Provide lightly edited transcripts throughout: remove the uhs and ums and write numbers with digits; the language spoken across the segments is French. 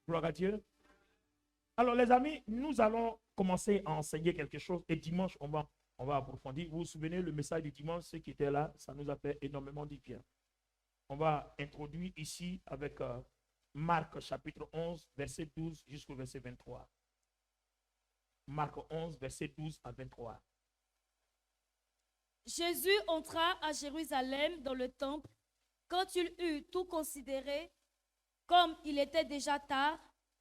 Gloire à Dieu. Alors les amis, nous allons commencer à enseigner quelque chose et dimanche, on va approfondir. Vous vous souvenez, le message du dimanche, ceux qui étaient là, ça nous a fait énormément du bien. On va introduire ici avec Marc chapitre 11, verset 12 jusqu'au verset 23. Marc 11, verset 12 à 23. Jésus entra à Jérusalem dans le temple. Quand il eut tout considéré, comme il était déjà tard,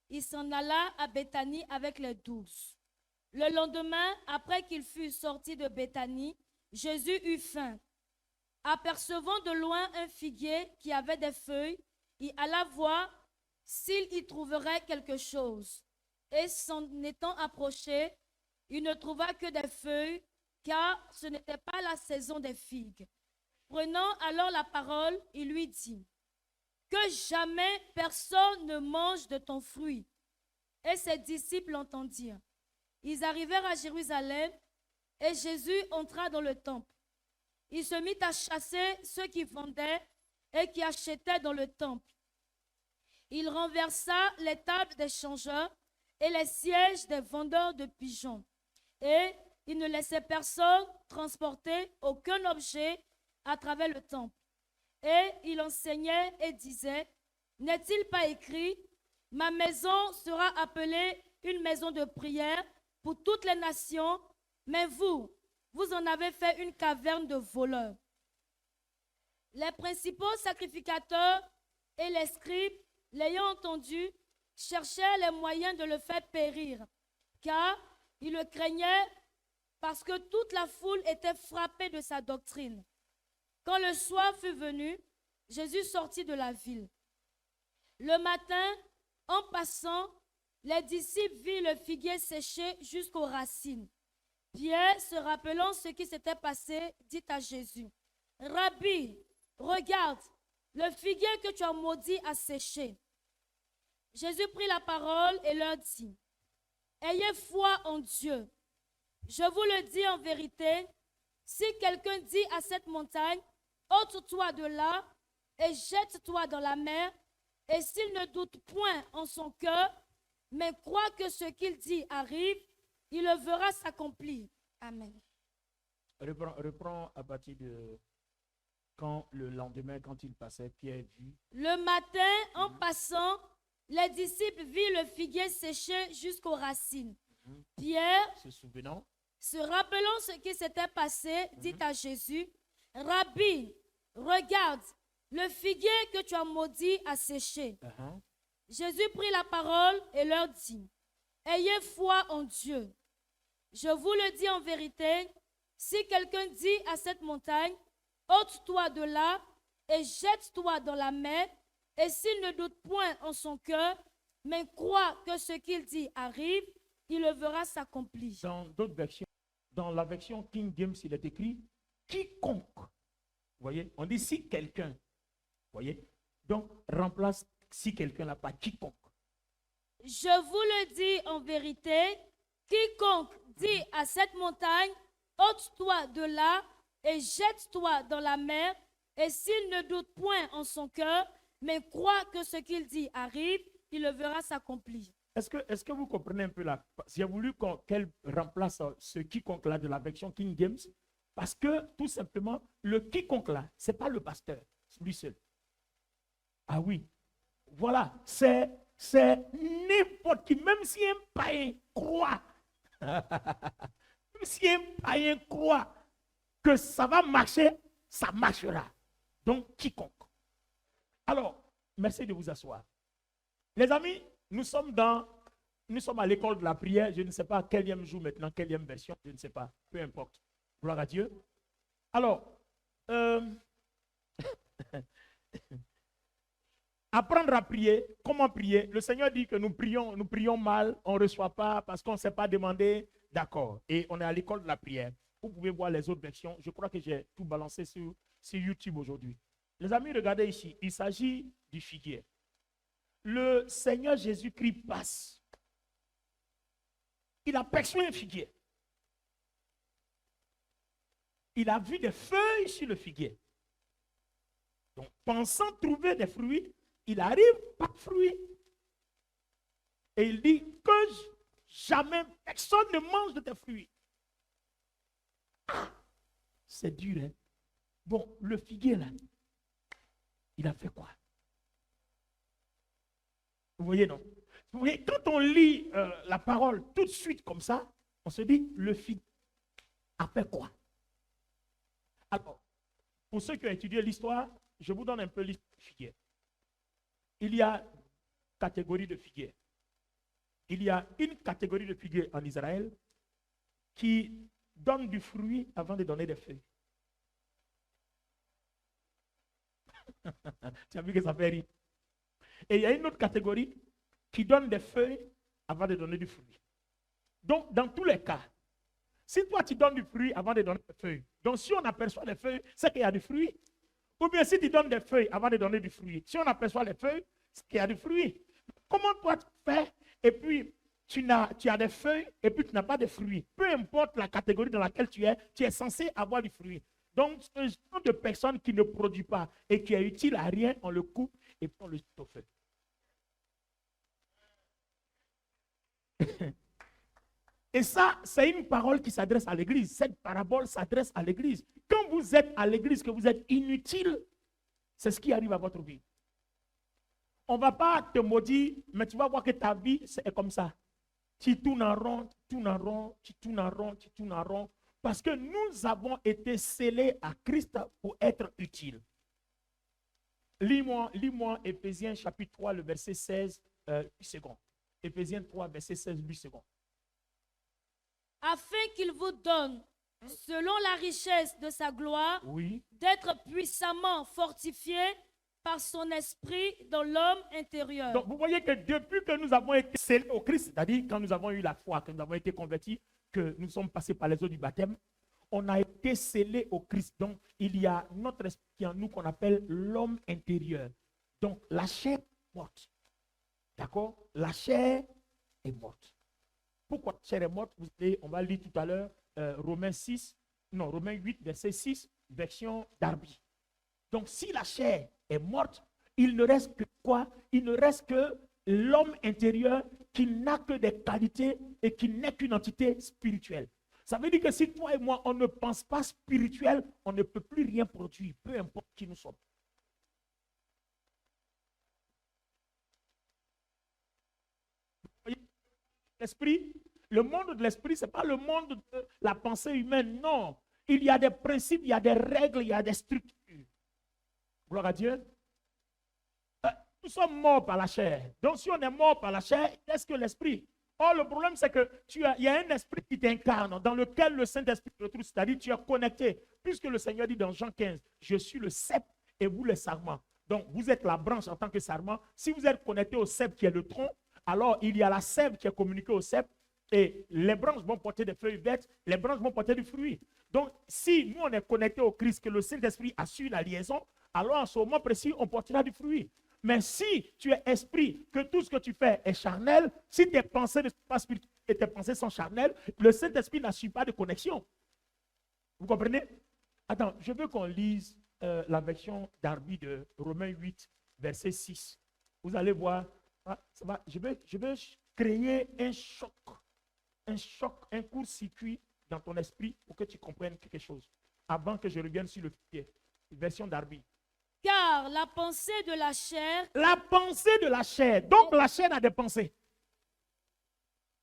il s'en alla à Béthanie avec les 12. Le lendemain, après qu'il fut sorti de Béthanie, Jésus eut faim. Apercevant de loin un figuier qui avait des feuilles, il alla voir s'il y trouverait quelque chose. Et s'en étant approché, il ne trouva que des feuilles, car ce n'était pas la saison des figues. Prenant alors la parole, il lui dit: que jamais personne ne mange de ton fruit. Et ses disciples l'entendirent. Ils arrivèrent à Jérusalem, et Jésus entra dans le temple. Il se mit à chasser ceux qui vendaient et qui achetaient dans le temple. Il renversa les tables des changeurs et les sièges des vendeurs de pigeons. Et il ne laissait personne transporter aucun objet à travers le temple. Et il enseignait et disait: n'est-il pas écrit, ma maison sera appelée une maison de prière pour toutes les nations, mais vous en avez fait une caverne de voleurs. Les principaux sacrificateurs et les scribes, l'ayant entendu, cherchèrent les moyens de le faire périr, car ils le craignaient parce que toute la foule était frappée de sa doctrine. Quand le soir fut venu, Jésus sortit de la ville. Le matin, en passant, les disciples virent le figuier séché jusqu'aux racines. Pierre, se rappelant ce qui s'était passé, dit à Jésus: Rabbi, regarde, le figuier que tu as maudit a séché. Jésus prit la parole et leur dit: ayez foi en Dieu. Je vous le dis en vérité, si quelqu'un dit à cette montagne: ôte-toi de là et jette-toi dans la mer, et s'il ne doute point en son cœur, mais croit que ce qu'il dit arrive, il le verra s'accomplir. Amen. Reprends à partir de quand le lendemain, quand il passait, Pierre vit. Le matin, en passant, les disciples virent le figuier séché jusqu'aux racines. Pierre, se rappelant ce qui s'était passé, dit à Jésus: Rabbi, regarde, le figuier que tu as maudit a séché. Jésus prit la parole et leur dit: ayez foi en Dieu. Je vous le dis en vérité, si quelqu'un dit à cette montagne: ôte-toi de là et jette-toi dans la mer, et s'il ne doute point en son cœur, mais croit que ce qu'il dit arrive, il le verra s'accomplir. Dans d'autres versions, dans la version King James, il est écrit quiconque. Vous voyez, on dit si quelqu'un. Vous voyez, donc remplace si quelqu'un là par quiconque. Je vous le dis en vérité, quiconque dit à cette montagne: ôte-toi de là et jette-toi dans la mer, et s'il ne doute point en son cœur, mais croit que ce qu'il dit arrive, il le verra s'accomplir. Est-ce que vous comprenez un peu là? J'ai voulu qu'elle remplace ce quiconque là de la version King James, parce que tout simplement, le quiconque là, ce n'est pas le pasteur, c'est lui seul. Ah oui, voilà, c'est n'importe qui, même si un païen croit, même si un païen croit que ça va marcher, ça marchera. Donc, quiconque. Alors, merci de vous asseoir. Les amis, nous sommes à l'école de la prière. Je ne sais pas quelième jour maintenant, quelième version, je ne sais pas. Peu importe. Gloire à Dieu. Alors, apprendre à prier. Comment prier? Le Seigneur dit que nous prions mal, on ne reçoit pas parce qu'on ne s'est pas demandé. D'accord. Et on est à l'école de la prière. Vous pouvez voir les autres versions. Je crois que j'ai tout balancé sur YouTube aujourd'hui. Les amis, regardez ici. Il s'agit du figuier. Le Seigneur Jésus-Christ passe. Il aperçoit un figuier. Il a vu des feuilles sur le figuier. Donc, pensant trouver des fruits, il arrive, pas de fruits. Et il dit que jamais personne ne mange de tes fruits. Ah, c'est dur, hein? Bon, le figuier là, il a fait quoi? Vous voyez, non? Vous voyez, quand on lit la parole tout de suite comme ça, on se dit, le figuier a fait quoi? Alors, pour ceux qui ont étudié l'histoire, je vous donne un peu l'histoire du figuier. Il y a catégorie de figuiers. Il y a une catégorie de figuiers en Israël qui donne du fruit avant de donner des feuilles. Tu as vu que ça fait rire. Et il y a une autre catégorie qui donne des feuilles avant de donner du fruit. Donc, dans tous les cas, si toi tu donnes du fruit avant de donner des feuilles, donc si on aperçoit les feuilles, c'est qu'il y a du fruit. Ou bien si tu donnes des feuilles avant de donner du fruit, si on aperçoit les feuilles, c'est qu'il y a du fruit. Comment toi tu fais et puis tu as des feuilles et puis tu n'as pas de fruits? Peu importe la catégorie dans laquelle tu es censé avoir du fruit. Donc, ce genre de personne qui ne produit pas et qui est utile à rien, on le coupe et puis on le jette au feu. Et ça, c'est une parole qui s'adresse à l'église. Cette parabole s'adresse à l'église. Quand vous êtes à l'église, que vous êtes inutile, c'est ce qui arrive à votre vie. On ne va pas te maudire, mais tu vas voir que ta vie, c'est comme ça. Tu tournes en rond, tu tournes en rond, tu tournes en rond, tu tournes en rond. Parce que nous avons été scellés à Christ pour être utiles. Lis-moi Éphésiens chapitre 3, le verset 16, 8 secondes. Éphésiens 3, verset 16, 8 secondes. Afin qu'il vous donne, selon la richesse de sa gloire, Oui. d'être puissamment fortifié par son esprit dans l'homme intérieur. Donc, vous voyez que depuis que nous avons été scellés au Christ, c'est-à-dire quand nous avons eu la foi, que nous avons été convertis, que nous sommes passés par les eaux du baptême, on a été scellés au Christ. Donc, il y a notre esprit en nous qu'on appelle l'homme intérieur. Donc, la chair est morte. D'accord? La chair est morte. Pourquoi la chair est morte? Vous savez, on va lire tout à l'heure Romains 8, verset 6, version Darby. Donc, si la chair est morte, il ne reste que quoi? Il ne reste que l'homme intérieur qui n'a que des qualités et qui n'est qu'une entité spirituelle. Ça veut dire que si toi et moi, on ne pense pas spirituel, on ne peut plus rien produire, peu importe qui nous sommes. L'esprit, le monde de l'esprit, ce n'est pas le monde de la pensée humaine, non. Il y a des principes, il y a des règles, il y a des structures. Gloire à Dieu. Nous sommes morts par la chair. Donc, si on est mort par la chair, est-ce que l'esprit? Or, le problème, c'est que il y a un esprit qui t'incarne, dans lequel le Saint-Esprit se retrouve, c'est-à-dire tu es connecté. Puisque le Seigneur dit dans Jean 15, je suis le cep et vous le sarment. Donc, vous êtes la branche en tant que sarment. Si vous êtes connecté au cep qui est le tronc, alors il y a la sève qui est communiquée au cep et les branches vont porter des feuilles vertes, les branches vont porter du fruit. Donc, si nous, on est connecté au Christ, que le Saint-Esprit assure la liaison, alors en ce moment précis, on portera du fruit. Mais si tu es esprit, que tout ce que tu fais est charnel, si tes pensées ne sont pas spirituelles et tes pensées sont charnelles, le Saint-Esprit n'assure pas de connexion. Vous comprenez? Attends, je veux qu'on lise la version Darby de Romains 8, verset 6. Vous allez voir, ça va, je vais créer un choc, un court-circuit dans ton esprit pour que tu comprennes quelque chose. Avant que je revienne sur le pied. Version Darby. Car la pensée de la chair, la pensée de la chair, donc la chair a des pensées,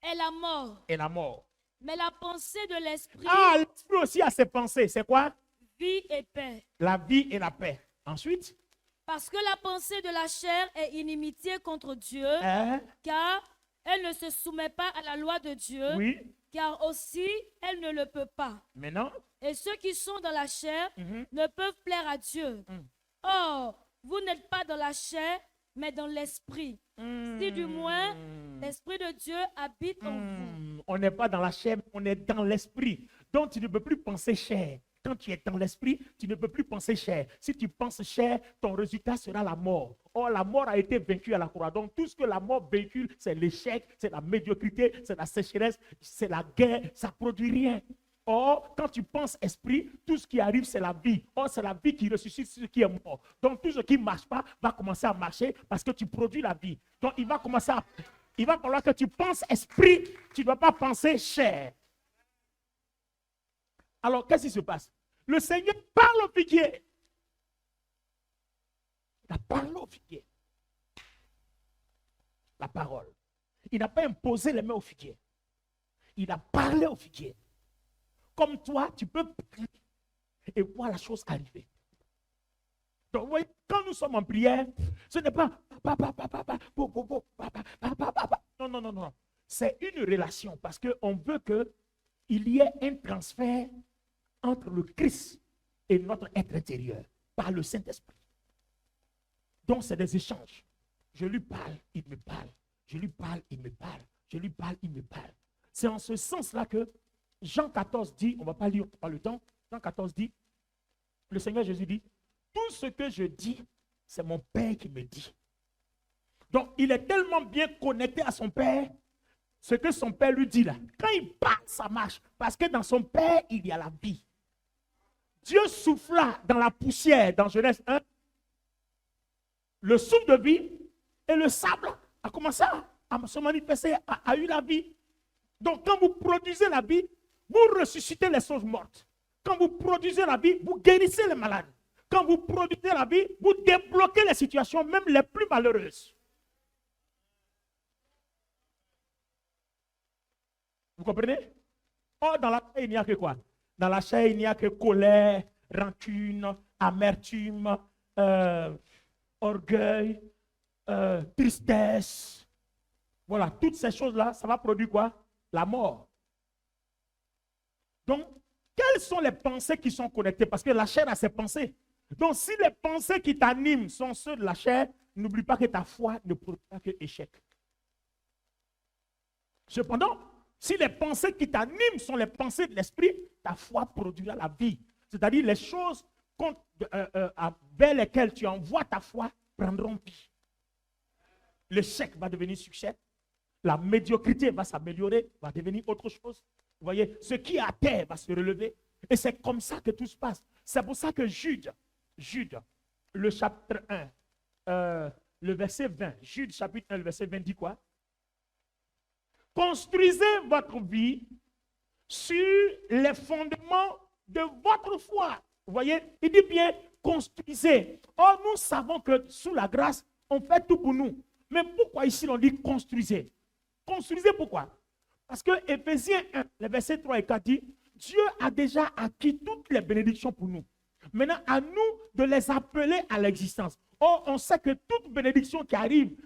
est la mort. Et la mort. Mais la pensée de l'esprit, l'esprit aussi a ses pensées. C'est quoi? vie et paix. La vie et la paix. Ensuite, parce que la pensée de la chair est inimitié contre Dieu, car elle ne se soumet pas à la loi de Dieu, oui. Car aussi elle ne le peut pas. Maintenant, et ceux qui sont dans la chair ne peuvent plaire à Dieu. Or, vous n'êtes pas dans la chair, mais dans l'esprit. Si du moins l'esprit de Dieu habite en vous. On n'est pas dans la chair, on est dans l'esprit. Donc tu ne peux plus penser chair. Quand tu es dans l'esprit, tu ne peux plus penser chair. Si tu penses chair, ton résultat sera la mort. Or, la mort a été vaincue à la croix. Donc, tout ce que la mort véhicule, c'est l'échec, c'est la médiocrité, c'est la sécheresse, c'est la guerre, ça ne produit rien. Or, quand tu penses esprit, tout ce qui arrive, c'est la vie. Or, c'est la vie qui ressuscite ce qui est mort. Donc, tout ce qui ne marche pas va commencer à marcher parce que tu produis la vie. Donc, il va commencer il va falloir que tu penses esprit, tu ne dois pas penser chair. Alors, qu'est-ce qui se passe? Le Seigneur parle au figuier. Il a parlé au figuier. La parole. Il n'a pas imposé les mains au figuier. Il a parlé au figuier. Comme toi, tu peux prier et voir la chose arriver. Donc, vous voyez, quand nous sommes en prière, ce n'est pas non, non, non, non. C'est une relation parce qu'on veut qu'il y ait un transfert entre le Christ et notre être intérieur par le Saint-Esprit. Donc, c'est des échanges. Je lui parle, il me parle. Je lui parle, il me parle. Je lui parle, il me parle. C'est en ce sens-là que Jean 14 dit, on ne va pas lire, pas le temps, Jean 14 dit, le Seigneur Jésus dit, tout ce que je dis, c'est mon Père qui me dit. Donc, il est tellement bien connecté à son Père, ce que son Père lui dit là. Quand il parle, ça marche. Parce que dans son Père, il y a la vie. Dieu souffla dans la poussière, dans Genèse 1, le souffle de vie, et le sable a commencé à se manifester, a eu la vie. Donc, quand vous produisez la vie, vous ressuscitez les choses mortes. Quand vous produisez la vie, vous guérissez les malades. Quand vous produisez la vie, vous débloquez les situations, même les plus malheureuses. Vous comprenez? Oh, dans la chair, il n'y a que quoi? Dans la chair, il n'y a que colère, rancune, amertume, orgueil, tristesse. Voilà, toutes ces choses-là, ça va produire quoi? La mort. Donc, quelles sont les pensées qui sont connectées? Parce que la chair a ses pensées. Donc, si les pensées qui t'animent sont ceux de la chair, n'oublie pas que ta foi ne produit pas que échec. Cependant, si les pensées qui t'animent sont les pensées de l'esprit, ta foi produira la vie. C'est-à-dire les choses vers lesquelles tu envoies ta foi prendront vie. L'échec va devenir succès. La médiocrité va s'améliorer, va devenir autre chose. Vous voyez, ce qui est à terre va se relever. Et c'est comme ça que tout se passe. C'est pour ça que Jude, le chapitre 1, le verset 20, Jude chapitre 1, le verset 20 dit quoi? Construisez votre vie sur les fondements de votre foi. Vous voyez, il dit bien, construisez. Or, nous savons que sous la grâce, on fait tout pour nous. Mais pourquoi ici on dit construisez? Construisez pourquoi? Parce que Éphésiens 1, les versets 3 et 4 dit, Dieu a déjà acquis toutes les bénédictions pour nous. Maintenant, à nous de les appeler à l'existence. Or, on sait que toute bénédiction qui arrive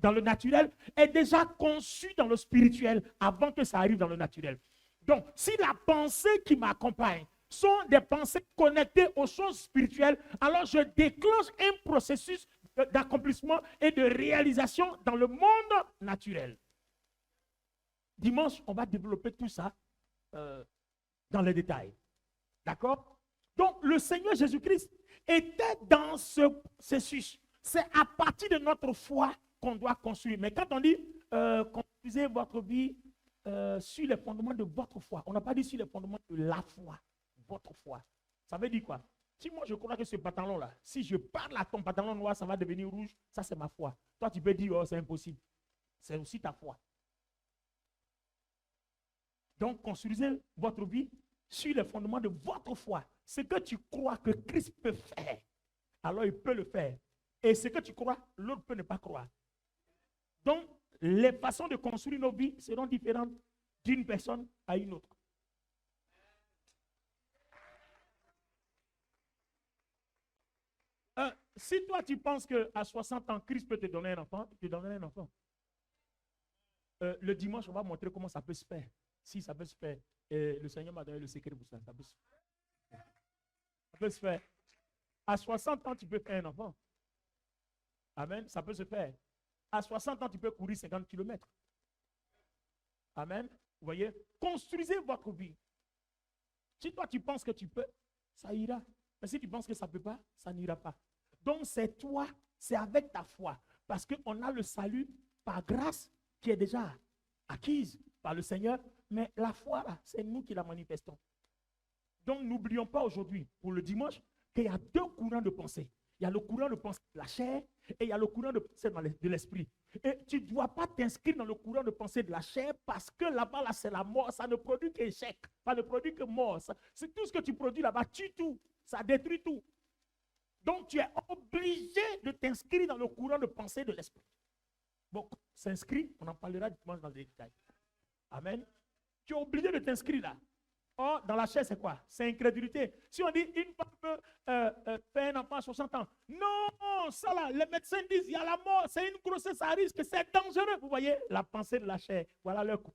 dans le naturel est déjà conçue dans le spirituel avant que ça arrive dans le naturel. Donc, si la pensée qui m'accompagne sont des pensées connectées aux choses spirituelles, alors je déclenche un processus d'accomplissement et de réalisation dans le monde naturel. Dimanche, on va développer tout ça dans les détails. D'accord? Donc, le Seigneur Jésus-Christ était dans ce processus. C'est à partir de notre foi qu'on doit construire. Mais quand on dit construisez votre vie sur les fondements de votre foi, on n'a pas dit sur les fondements de la foi, votre foi. Ça veut dire quoi? Si moi je crois que ce pantalon-là, si je parle à ton pantalon noir, ça va devenir rouge, ça c'est ma foi. Toi tu peux dire, oh c'est impossible. C'est aussi ta foi. Donc construisez votre vie sur les fondements de votre foi. Ce que tu crois que Christ peut faire, alors il peut le faire. Et ce que tu crois, l'autre peut ne pas croire. Donc, les façons de construire nos vies seront différentes d'une personne à une autre. Si toi tu penses qu'à 60 ans, Christ peut te donner un enfant, il te donnerait un enfant. Le dimanche, on va montrer comment ça peut se faire. Si ça peut se faire. Et le Seigneur m'a donné le secret pour ça. Ça peut se faire. Ça peut se faire. À 60 ans, tu peux faire un enfant. Amen. Ça peut se faire. À 60 ans, tu peux courir 50 km. Amen. Vous voyez? Construisez votre vie. Si toi, tu penses que tu peux, ça ira. Mais si tu penses que ça ne peut pas, ça n'ira pas. Donc, c'est toi, c'est avec ta foi. Parce qu'on a le salut par grâce qui est déjà acquise par le Seigneur. Mais la foi, là, c'est nous qui la manifestons. Donc, n'oublions pas aujourd'hui, pour le dimanche, qu'il y a deux courants de pensée. Il y a le courant de pensée de la chair et il y a le courant de pensée de l'esprit. Et tu ne dois pas t'inscrire dans le courant de pensée de la chair parce que là-bas, là, c'est la mort. Ça ne produit qu'échec. Ça ne produit que mort. C'est tout ce que tu produis là-bas, tue tout. Ça détruit tout. Donc, tu es obligé de t'inscrire dans le courant de pensée de l'esprit. Bon, s'inscrit, on en parlera dimanche dans les détails. Amen. Tu es obligé de t'inscrire là. Or, dans la chair, c'est quoi? C'est incrédulité. Si on dit une femme peut faire un enfant à 60 ans, non, ça là, les médecins disent il y a la mort, c'est une grossesse à risque, c'est dangereux. Vous voyez la pensée de la chair. Voilà leur coup.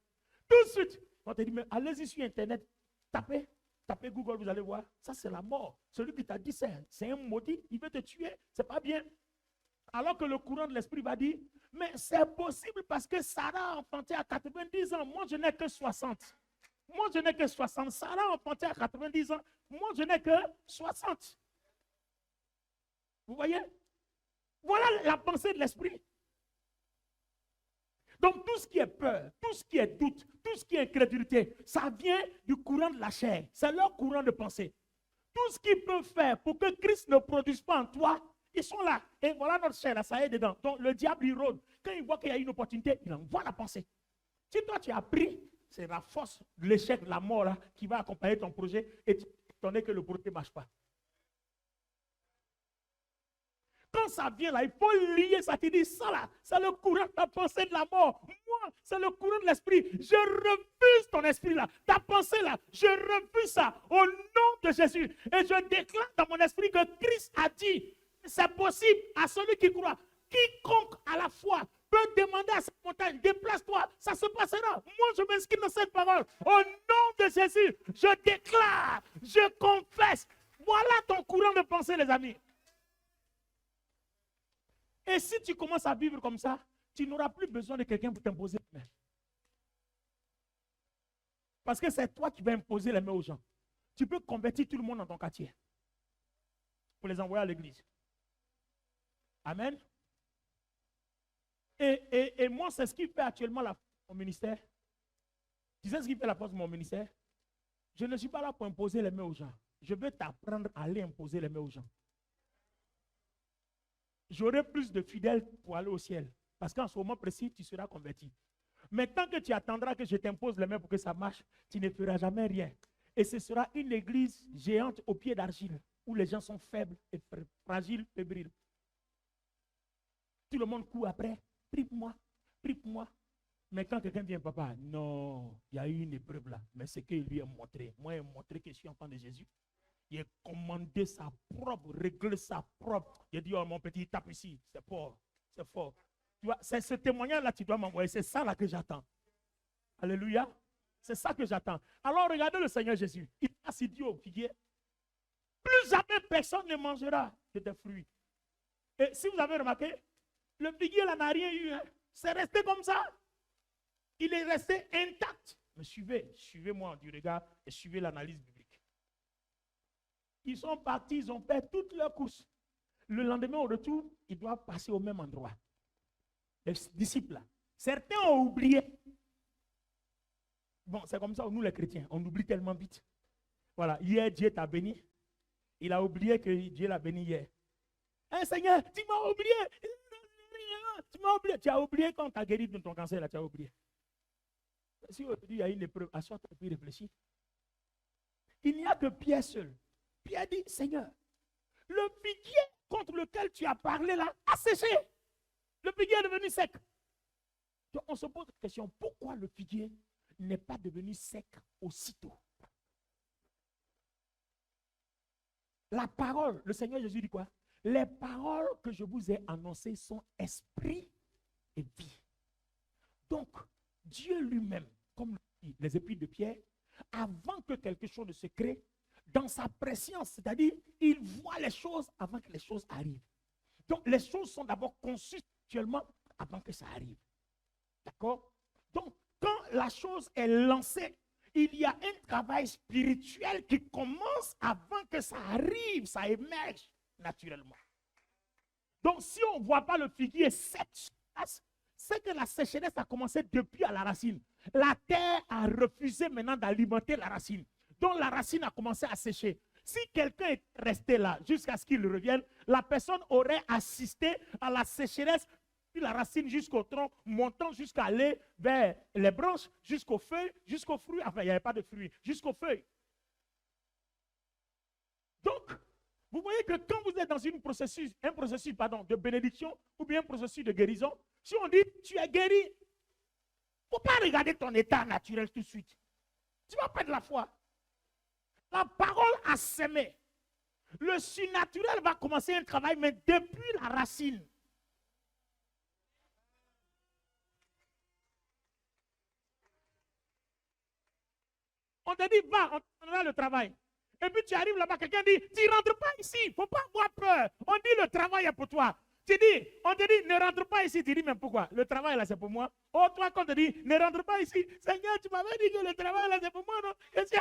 Tout de suite, on te dit, mais allez-y sur Internet, tapez Google, vous allez voir. Ça, c'est la mort. Celui qui t'a dit, c'est un maudit, il veut te tuer, c'est pas bien. Alors que le courant de l'esprit va dire, mais c'est possible parce que Sarah a enfanté à 90 ans, moi je n'ai que 60. Moi, je n'ai que 60. Sarah a enfanté à 90 ans. Moi, je n'ai que 60. Vous voyez? Voilà la pensée de l'esprit. Donc, tout ce qui est peur, tout ce qui est doute, tout ce qui est incrédulité, ça vient du courant de la chair. C'est leur courant de pensée. Tout ce qu'ils peuvent faire pour que Christ ne produise pas en toi, ils sont là. Et voilà notre chair, là, ça est dedans. Donc, le diable, il rôde. Quand il voit qu'il y a une opportunité, il envoie la pensée. Si toi, tu as pris, c'est la force, l'échec, la mort là, qui va accompagner ton projet et étant donné que le projet ne marche pas. Quand ça vient là, il faut lier ça. Tu dis ça là, c'est le courant de ta pensée de la mort. Moi, c'est le courant de l'esprit. Je refuse ton esprit là, ta pensée là. Je refuse ça au nom de Jésus. Et je déclare dans mon esprit que Christ a dit, c'est possible à celui qui croit. Quiconque à la foi peut demander à cette montagne, déplace-toi, ça se passera. Moi, je m'inscris dans cette parole. Au nom de Jésus, je déclare, je confesse. Voilà ton courant de pensée, les amis. Et si tu commences à vivre comme ça, tu n'auras plus besoin de quelqu'un pour t'imposer les mains. Parce que c'est toi qui vas imposer les mains aux gens. Tu peux convertir tout le monde dans ton quartier pour les envoyer à l'église. Amen. Et moi, c'est ce qui fait actuellement mon ministère. Tu sais ce qui fait la force de mon ministère? Je ne suis pas là pour imposer les mains aux gens. Je veux t'apprendre à aller imposer les mains aux gens. J'aurai plus de fidèles pour aller au ciel. Parce qu'en ce moment précis, tu seras converti. Mais tant que tu attendras que je t'impose les mains pour que ça marche, tu ne feras jamais rien. Et ce sera une église géante au pied d'argile, où les gens sont faibles et fragiles, fébriles. Tout le monde court après. Prie pour moi, prie pour moi. Mais quand quelqu'un vient, papa, non, il y a eu une épreuve là. Mais c'est qu'il lui a montré. Moi, il a montré que je suis enfant de Jésus. Il a commandé sa propre, réglé sa propre. Il a dit, oh mon petit, tape ici. C'est fort, c'est fort. Tu vois, c'est ce témoignage-là que tu dois m'envoyer. C'est ça là que j'attends. Alléluia. C'est ça que j'attends. Alors regardez le Seigneur Jésus. Il a si dit au figuier, plus jamais personne ne mangera de tes fruits. Et si vous avez remarqué, le figuier là n'a rien eu. Hein. C'est resté comme ça. Il est resté intact. Mais suivez-moi du regard et suivez l'analyse biblique. Ils sont partis, ils ont fait toutes leurs courses. Le lendemain au retour, ils doivent passer au même endroit. Les disciples là. Certains ont oublié. Bon, c'est comme ça, nous les chrétiens, on oublie tellement vite. Voilà, hier Dieu t'a béni. Il a oublié que Dieu l'a béni hier. Hein, Seigneur, tu m'as oublié. Tu m'as oublié. Tu as oublié quand tu as guéri de ton cancer, là, tu as oublié. Si aujourd'hui il y a une épreuve, assois-toi et puis réfléchis. Il n'y a que Pierre seul. Pierre dit, Seigneur, le figuier contre lequel tu as parlé là a séché. Le figuier est devenu sec. Donc on se pose la question, pourquoi le figuier n'est pas devenu sec aussitôt? La parole, le Seigneur Jésus dit quoi? Les paroles que je vous ai annoncées sont esprit et vie. Donc, Dieu lui-même, comme les épîtres de Pierre, avant que quelque chose ne se crée, dans sa préscience, c'est-à-dire, il voit les choses avant que les choses arrivent. Donc, les choses sont d'abord conçues actuellement avant que ça arrive. D'accord? Donc, quand la chose est lancée, il y a un travail spirituel qui commence avant que ça arrive, ça émerge naturellement. Donc, si on ne voit pas le figuier sec, c'est que la sécheresse a commencé depuis à la racine. La terre a refusé maintenant d'alimenter la racine. Donc, la racine a commencé à sécher. Si quelqu'un est resté là jusqu'à ce qu'il revienne, la personne aurait assisté à la sécheresse de la racine jusqu'au tronc, montant jusqu'à aller vers les branches, jusqu'aux feuilles, jusqu'aux fruits. Enfin, il n'y avait pas de fruits, jusqu'aux feuilles. Donc, vous voyez que quand vous êtes dans un processus de bénédiction ou bien un processus de guérison, si on dit tu es guéri, il ne faut pas regarder ton état naturel tout de suite. Tu vas perdre la foi. La parole a sémé. Le surnaturel va commencer un travail, mais depuis la racine. On te dit, va, on a le travail. Et puis tu arrives là-bas, quelqu'un dit, tu ne rentres pas ici, il ne faut pas avoir peur. On dit, le travail est pour toi. On te dit, ne rentre pas ici. Tu dis, mais pourquoi? Le travail là, c'est pour moi. Oh, toi, quand on te dit, ne rentre pas ici, Seigneur, tu m'avais dit que le travail là, c'est pour moi, non? Et si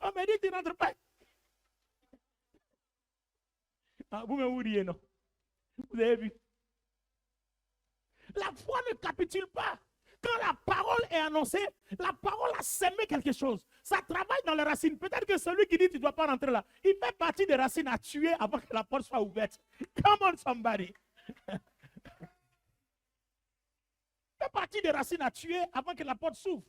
on me dit, tu ne rentres pas. Ah, vous me riez, non? Vous avez vu? La foi ne capitule pas. Quand la parole est annoncée, la parole a sémé quelque chose. Ça travaille dans les racines. Peut-être que celui qui dit tu ne dois pas rentrer là, il fait partie des racines à tuer avant que la porte soit ouverte. Come on somebody. Il fait partie des racines à tuer avant que la porte s'ouvre.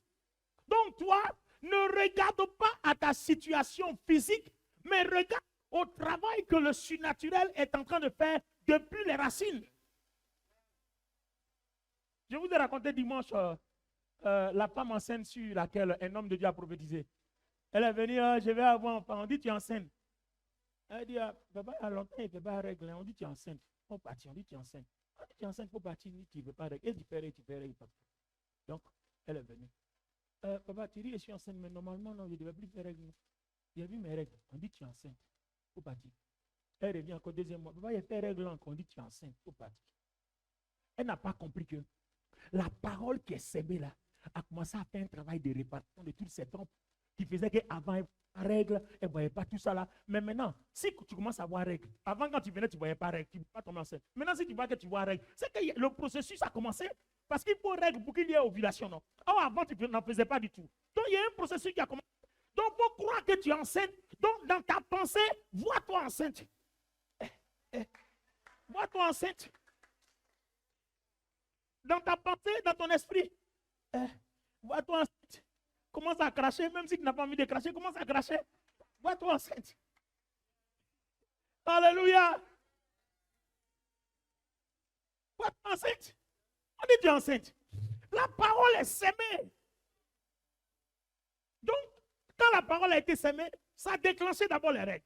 Donc toi, ne regarde pas à ta situation physique, mais regarde au travail que le surnaturel est en train de faire depuis les racines. Je vous ai raconté dimanche la femme enceinte sur laquelle un homme de Dieu a prophétisé. Elle est venue, je vais avoir un enfant. On dit, tu es enceinte. Elle dit, papa, il y a longtemps, il ne fait pas règle. On dit, tu es enceinte. Il faut partir. On dit, tu es enceinte. On dit, tu es enceinte, il faut partir. On dit, tu ne veux pas règle. Et tu fais règle. Donc, elle est venue. Papa, tu dis, je suis enceinte, mais normalement, non, je ne devais plus faire règle. J'ai vu mes règles. On dit, tu es enceinte. Il faut partir. Elle revient encore deuxième mois. Papa, il fait règle encore. On dit, tu es enceinte. Il faut partir. Elle n'a pas compris que la parole qui est sémée là a commencé à faire un travail de répartition de toutes ces trompes qui faisait qu'avant, elle ne règle, elle ne voyait pas tout ça là. Mais maintenant, si tu commences à voir règle, avant quand tu venais, tu ne voyais pas règle, tu ne peux pas tomber enceinte. Maintenant, si tu vois que tu vois règle, c'est que le processus a commencé parce qu'il faut règle pour qu'il y ait ovulation. Non? Oh, avant, tu n'en faisais pas du tout. Donc, il y a un processus qui a commencé. Donc, il faut croire que tu es enceinte. Donc, dans ta pensée, vois-toi enceinte. Vois-toi enceinte. Dans ta pensée, dans ton esprit. Vois-toi enceinte. Commence à cracher, même si tu n'as pas envie de cracher, commence à cracher. Vois-toi enceinte. Alléluia. Vois-toi enceinte. On dit tu es enceinte. La parole est sémée. Donc, quand la parole a été sémée, ça a déclenché d'abord les règles.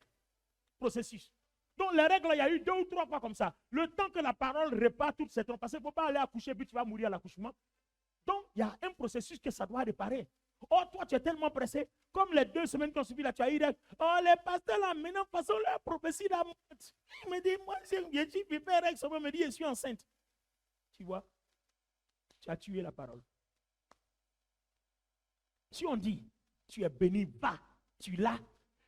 Processus. Donc, les règles, il y a eu 2 ou 3 fois comme ça. Le temps que la parole répare toutes ces trompes. Parce qu'il ne faut pas aller accoucher, puis tu vas mourir à l'accouchement. Donc, il y a un processus que ça doit réparer. Oh, toi, tu es tellement pressé. Comme les 2 semaines qui ont suivi là, tu as eu règles. Oh, les pasteurs là, maintenant, façon leur prophétie d'amour. Il me dit, moi, j'ai fait règles, ça me dit, je suis enceinte. Tu vois, tu as tué la parole. Si on dit, tu es béni, va, tu l'as.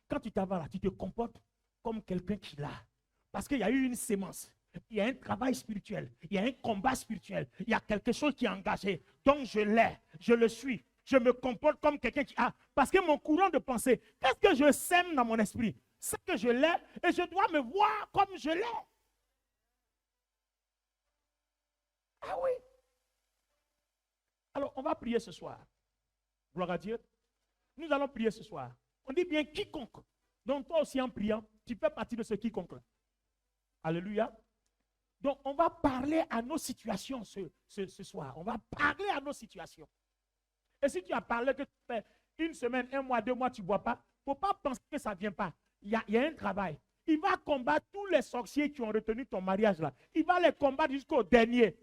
Quand tu t'en vas là, tu te comportes comme quelqu'un qui l'a. Parce qu'il y a eu une sémence. Il y a un travail spirituel. Il y a un combat spirituel. Il y a quelque chose qui est engagé. Donc je l'ai. Je le suis. Je me comporte comme quelqu'un qui a. Parce que mon courant de pensée, qu'est-ce que je sème dans mon esprit? C'est que je l'ai et je dois me voir comme je l'ai. Ah oui. Alors on va prier ce soir. Gloire à Dieu. Nous allons prier ce soir. On dit bien quiconque. Donc toi aussi en priant, tu fais partie de ce quiconque-là. Alléluia. Donc on va parler à nos situations ce soir. On va parler à nos situations. Et si tu as parlé que tu fais 1 semaine, 1 mois, 2 mois, tu ne bois pas, il ne faut pas penser que ça ne vient pas. Il y a un travail. Il va combattre tous les sorciers qui ont retenu ton mariage là. Il va les combattre jusqu'au dernier.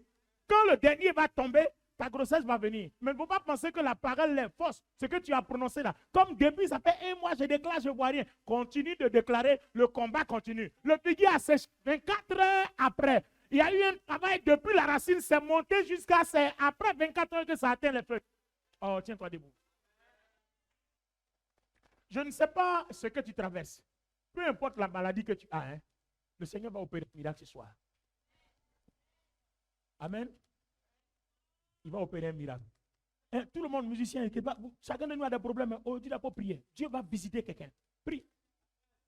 Quand le dernier va tomber, ta grossesse va venir. Mais il ne faut pas penser que la parole est fausse. Ce que tu as prononcé là. Comme depuis, ça fait 1 mois, je déclare, je ne vois rien. Continue de déclarer, le combat continue. Le figuier a séché 24 heures après. Il y a eu un travail depuis la racine, c'est monté jusqu'à après 24 heures que ça atteint les feuilles. Oh, tiens-toi debout. Je ne sais pas ce que tu traverses. Peu importe la maladie que tu as, hein, le Seigneur va opérer un miracle ce soir. Amen. Il va opérer un miracle. Hein, tout le monde, musicien, chacun de nous a des problèmes. Oh, Dieu n'a pas prié. Dieu va visiter quelqu'un. Prie.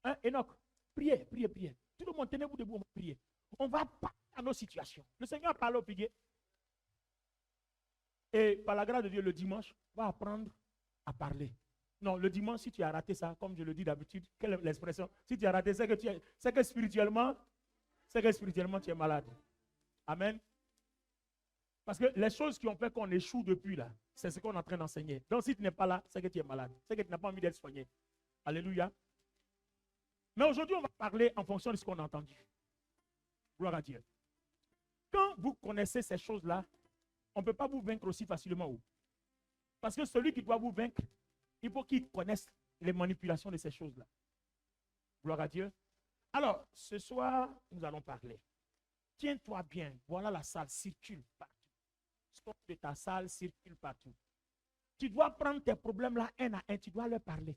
Hein, Enoch, priez, priez, priez. Tout le monde, tenez-vous debout, on va prier. On va parler à nos situations. Le Seigneur parle au pilier. Et par la grâce de Dieu, le dimanche, va apprendre à parler. Non, le dimanche, si tu as raté ça, comme je le dis d'habitude, quelle est l'expression? Si tu as raté, c'est que spirituellement, tu es malade. Amen. Parce que les choses qui ont fait qu'on échoue depuis là, c'est ce qu'on est en train d'enseigner. Donc si tu n'es pas là, c'est que tu es malade. C'est que tu n'as pas envie d'être soigné. Alléluia. Mais aujourd'hui, on va parler en fonction de ce qu'on a entendu. Gloire à Dieu. Quand vous connaissez ces choses-là, on ne peut pas vous vaincre aussi facilement. Parce que celui qui doit vous vaincre, il faut qu'il connaisse les manipulations de ces choses-là. Gloire à Dieu. Alors, ce soir, nous allons parler. Tiens-toi bien. Voilà la salle, circule partout. Stop de ta salle, circule partout. Tu dois prendre tes problèmes là un à un. Tu dois leur parler.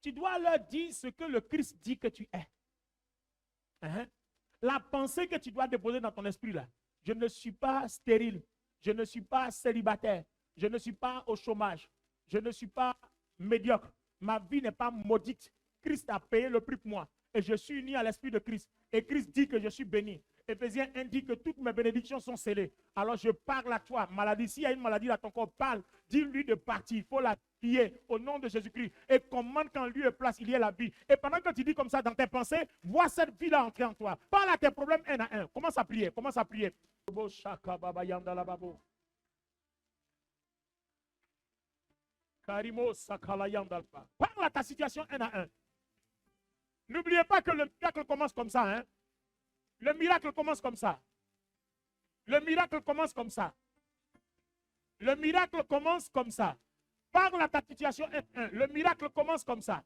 Tu dois leur dire ce que le Christ dit que tu es. La pensée que tu dois déposer dans ton esprit là. Je ne suis pas stérile. Je ne suis pas célibataire. Je ne suis pas au chômage. Je ne suis pas médiocre. Ma vie n'est pas maudite. Christ a payé le prix pour moi. Et je suis uni à l'esprit de Christ. Et Christ dit que je suis béni. Éphésiens indique que toutes mes bénédictions sont scellées. Alors je parle à toi. Maladie, s'il y a une maladie dans ton corps, parle. Dis-lui de partir. Il faut la prier au nom de Jésus-Christ. Et commande qu'en lieu et place, il y ait la vie. Et pendant que tu dis comme ça dans tes pensées, vois cette vie-là entrer en toi. Parle à tes problèmes un à un. Commence à prier. Commence à prier. Parle à ta situation un à un. N'oubliez pas que le miracle commence comme ça. Hein? Le miracle commence comme ça. Le miracle commence comme ça. Le miracle commence comme ça. Parle à ta situation un à un. Le miracle commence comme ça.